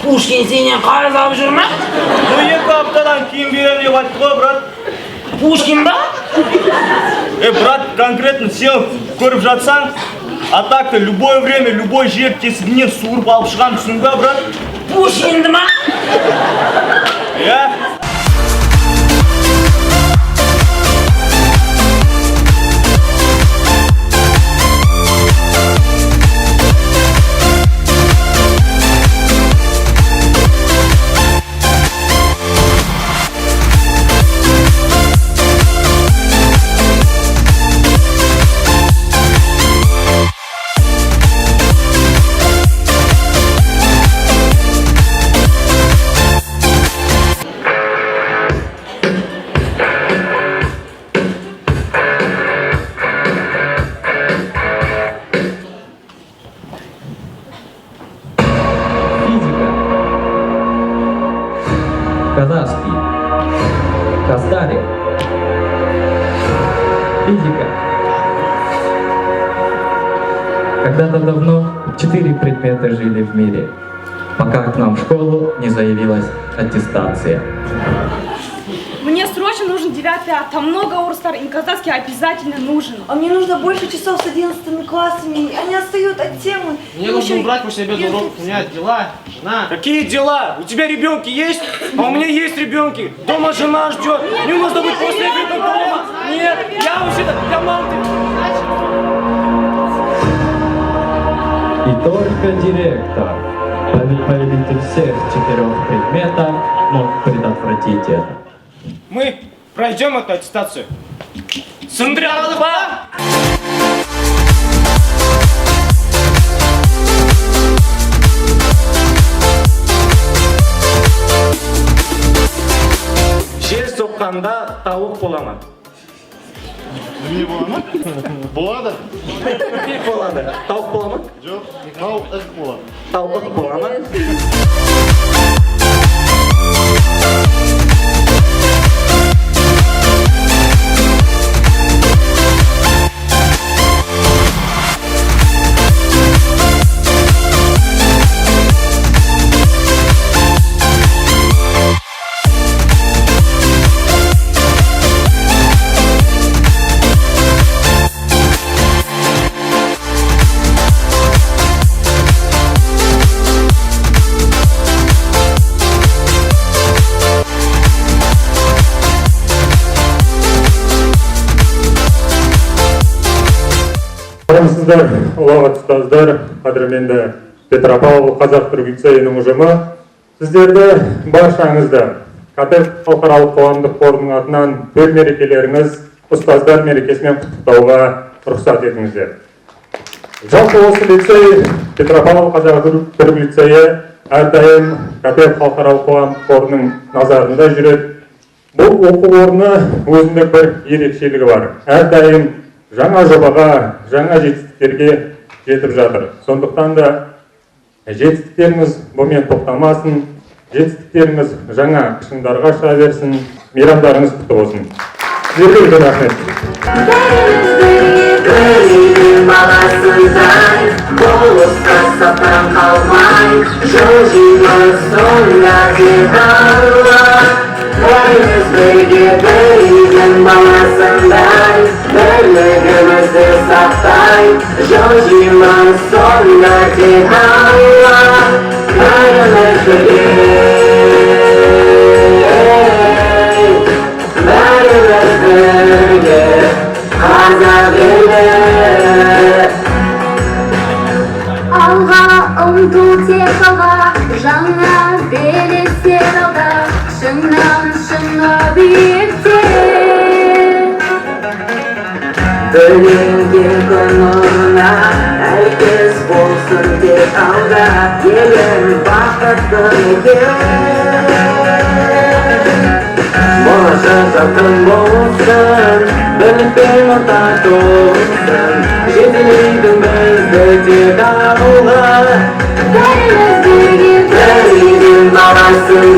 Пушкин сенен қарыз алып жүр ма? Ну, 2 аптадан кейін берем деп айтты ғой, брат. Пушкин ба? Брат, конкретно сен көріп жатсаң, а так-то любое время, любой жер тесігінен суырып алып шығам, түсің ба, брат? Пушкинді ма? Казахский, Каздарик, физика. Когда-то давно 4 предмета жили в мире, пока к нам в школу не заявилась аттестация. Мне срочно нужен 9 А, там много урстар, и казахский обязательно нужен. А мне нужно больше часов с 11 классами, они отстают от темы. Мне нужно убрать после обеда урок, у меня дела, жена. Какие дела? У тебя ребенки есть? А у меня есть ребенки. Дома жена ждет. Мне нужно быть после обеда дома. Нет, я вообще-то, я мам. И только директор, повелитель всех 4 предметов, мог предотвратить это. Мы пройдем эту аттестацию. Сындрялова! Жел соққанда тауық бола ма? Не бола ма? Болады? Не болады. Тауық бола ма? Жоқ, тауық болады. Тауық бола ма? Армысыздар, ұлағат ұстаздар, қадірменді Петропавл қазақ-түрік лицейінің ұжымы. Сіздерді баршаңызды КТЭП халықаралық қоғамдық қорының атынан төл мерекелеріңіз ұстаздар мерекесімен құттықтауға рұқсат етіңіздер. Жалпы осы лицей, Петропавл қазақ-түрік лицейі әрдайым КТЭП халықаралық қоғамдық қорының назарында жүреді. Бұл оқу орны өзіндік бір ерекшелігі бар. Әрдайым жаңа жобаға, жаңа жетістіктерге жетіп жатыр. Сондықтан да жетістіктеріңіз бұмен тоқтамасын, жетістіктеріңіз жаңа шыңдарға шыға берсін, мейрамдарыңыз құтты болсын. Сіздерге үлкен рахмет. Алға ұмтыл тек алға, жаңа белестер алда, шыңнан шыңға биікте. Бөлінген күн нұрына, әркез болсын тек алда, елім бақытты екен. Болашақ жарқын болсын, бірлікпен ортақ болсын, жетелейдің бізді тек алға. Бәріміз бірге Бәріміздің баласын